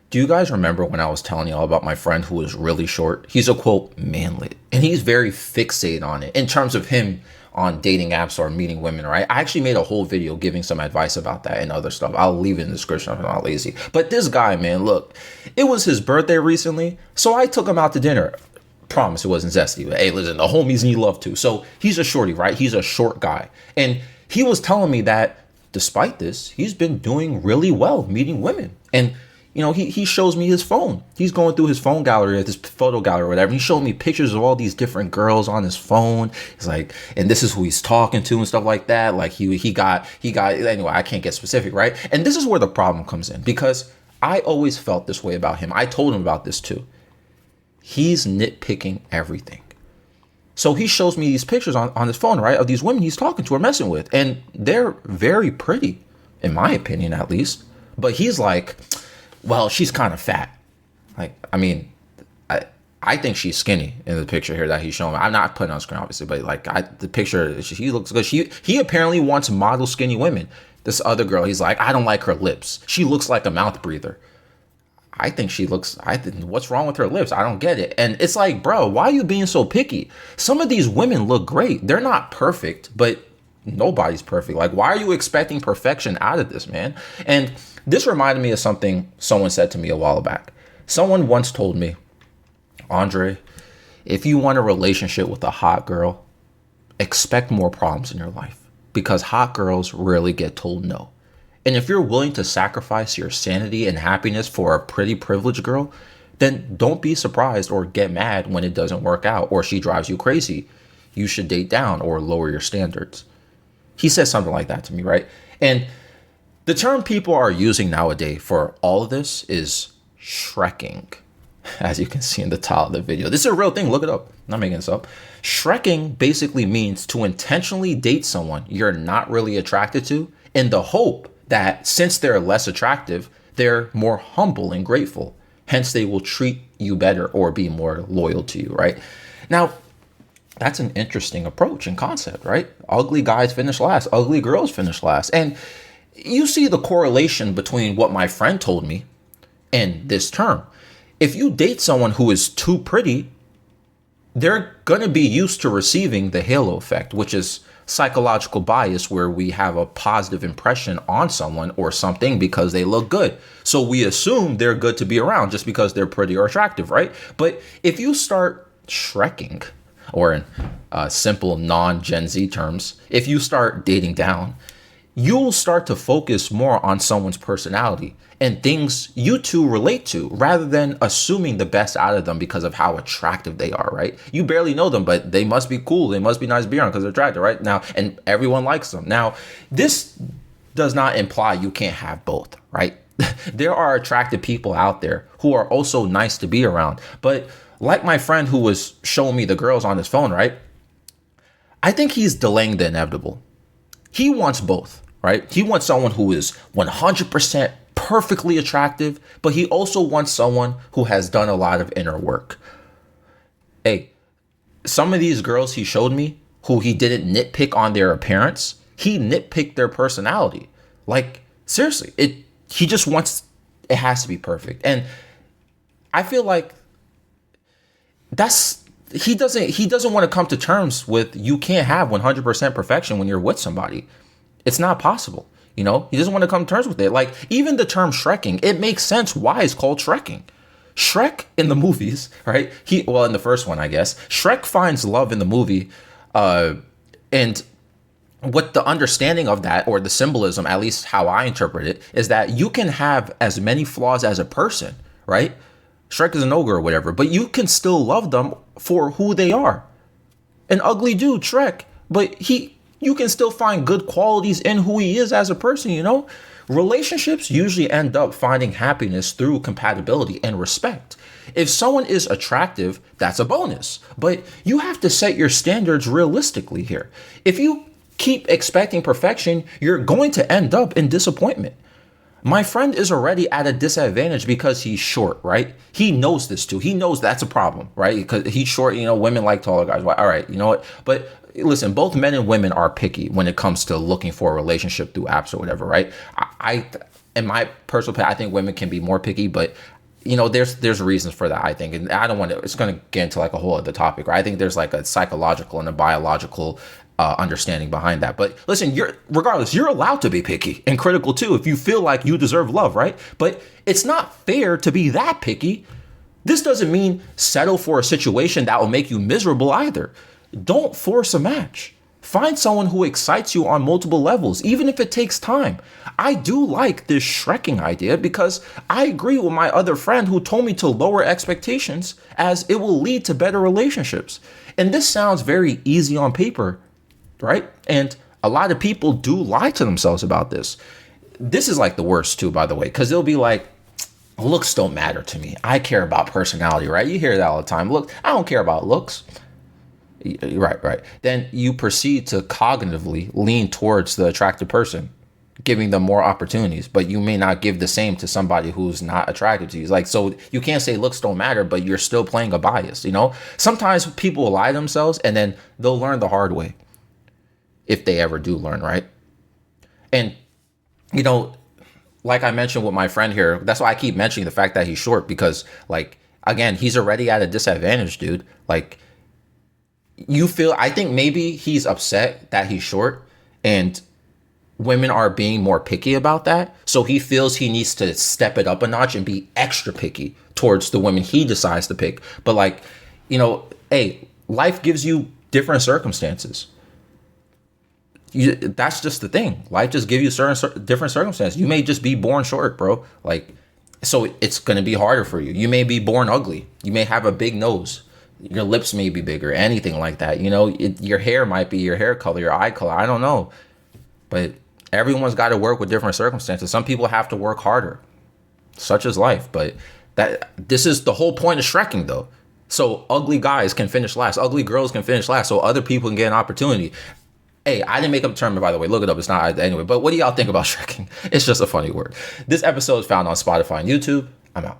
Do you guys remember when I was telling y'all about my friend who was really short? He's a quote manlet, and he's very fixated on it in terms of him on dating apps or meeting women, right? I actually made a whole video giving some advice about that and other stuff. I'll leave it in the description if I'm not lazy. But this guy, man, look, it was his birthday recently, so I took him out to dinner. Promise it wasn't zesty, but hey, listen, the homies need love too. So he's a shorty, right? He's a short guy. And he was telling me that despite this, he's been doing really well meeting women. And he shows me his phone. He's going through his phone gallery, this photo gallery or whatever. He showed me pictures of all these different girls on his phone. He's like, and this is who he's talking to and stuff like that. Like he got anyway, I can't get specific, right? And this is where the problem comes in, because I always felt this way about him. I told him about this too. He's nitpicking everything. So he shows me these pictures on his phone, right, of these women he's talking to or messing with. And they're very pretty, in my opinion, at least. But he's like, well, she's kind of fat. Like, I mean, I think she's skinny in the picture here that he's showing me. I'm not putting on screen, obviously, but like the picture, she looks good. He apparently wants model skinny women. This other girl, he's like, I don't like her lips. She looks like a mouth breather. I think what's wrong with her lips? I don't get it. And it's like, bro, why are you being so picky? Some of these women look great. They're not perfect, but nobody's perfect. Like, why are you expecting perfection out of this, man? And this reminded me of something someone said to me a while back. Someone once told me, Andre, if you want a relationship with a hot girl, expect more problems in your life, because hot girls rarely get told no. And if you're willing to sacrifice your sanity and happiness for a pretty privileged girl, then don't be surprised or get mad when it doesn't work out or she drives you crazy. You should date down or lower your standards. He says something like that to me, right? And the term people are using nowadays for all of this is Shreking, as you can see in the title of the video. This is a real thing. Look it up. I'm not making this up. Shreking basically means to intentionally date someone you're not really attracted to in the hope that since they're less attractive, they're more humble and grateful. Hence, they will treat you better or be more loyal to you, right? Now, that's an interesting approach and concept, right? Ugly guys finish last. Ugly girls finish last. And you see the correlation between what my friend told me and this term. If you date someone who is too pretty, they're going to be used to receiving the halo effect, which is psychological bias, where we have a positive impression on someone or something because they look good. So we assume they're good to be around just because they're pretty or attractive, right? But if you start Shreking, or in simple non-Gen Z terms, if you start dating down, you'll start to focus more on someone's personality and things you two relate to, rather than assuming the best out of them because of how attractive they are, right? You barely know them, but they must be cool. They must be nice to be around because they're attractive, right? Now, and everyone likes them. Now, this does not imply you can't have both, right? There are attractive people out there who are also nice to be around. But like my friend who was showing me the girls on his phone, right? I think he's delaying the inevitable. He wants both, right? He wants someone who is 100% perfectly attractive, but he also wants someone who has done a lot of inner work. Hey, some of these girls he showed me who he didn't nitpick on their appearance, he nitpicked their personality. Like, seriously, he just wants, it has to be perfect. And I feel like he doesn't want to come to terms with, you can't have 100% perfection when you're with somebody. It's not possible. He doesn't want to come to terms with it. Like, even the term Shreking, it makes sense why it's called Shreking. Shrek in the movies, right? In the first one, I guess, Shrek finds love in the movie. And what the understanding of that, or the symbolism, at least how I interpret it, is that you can have as many flaws as a person, right? Shrek is an ogre or whatever, but you can still love them for who they are. An ugly dude, Shrek, but you can still find good qualities in who he is as a person, Relationships usually end up finding happiness through compatibility and respect. If someone is attractive, that's a bonus, but you have to set your standards realistically here. If you keep expecting perfection, you're going to end up in disappointment. My friend is already at a disadvantage because he's short, right? He knows this too. He knows that's a problem, right? Because he's short, women like taller guys. Well, all right, you know what? But listen, both men and women are picky when it comes to looking for a relationship through apps or whatever, right? In my personal opinion, I think women can be more picky, but there's reasons for that, I think. And I don't want to, it's going to get into like a whole other topic, right? I think there's like a psychological and a biological understanding behind that. But listen, you're allowed to be picky and critical too if you feel like you deserve love, right? But it's not fair to be that picky. This doesn't mean settle for a situation that will make you miserable either. Don't force a match. Find someone who excites you on multiple levels, even if it takes time. I do like this Shreking idea because I agree with my other friend who told me to lower expectations as it will lead to better relationships. And this sounds very easy on paper, right? And a lot of people do lie to themselves about this. This is like the worst too, by the way, because they'll be like, looks don't matter to me. I care about personality, right? You hear that all the time. Look, I don't care about looks. Right. Then you proceed to cognitively lean towards the attractive person, giving them more opportunities, but you may not give the same to somebody who's not attracted to you. Like, so you can't say looks don't matter, but you're still playing a bias, Sometimes people will lie to themselves and then they'll learn the hard way. If they ever do learn, right? And, like I mentioned with my friend here, that's why I keep mentioning the fact that he's short because, like, again, he's already at a disadvantage, dude. Like, I think maybe he's upset that he's short and women are being more picky about that. So he feels he needs to step it up a notch and be extra picky towards the women he decides to pick. But like, hey, life gives you different circumstances. That's just the thing. Life just gives you different circumstances. You may just be born short, bro. Like, so it's going to be harder for you. You may be born ugly. You may have a big nose. Your lips may be bigger, anything like that. Your hair might be your hair color, your eye color. I don't know. But everyone's got to work with different circumstances. Some people have to work harder. Such is life. But this is the whole point of Shreking, though. So ugly guys can finish last. Ugly girls can finish last. So other people can get an opportunity. Hey, I didn't make up the term, by the way. Look it up. It's not anyway. But what do y'all think about Shreking? It's just a funny word. This episode is found on Spotify and YouTube. I'm out.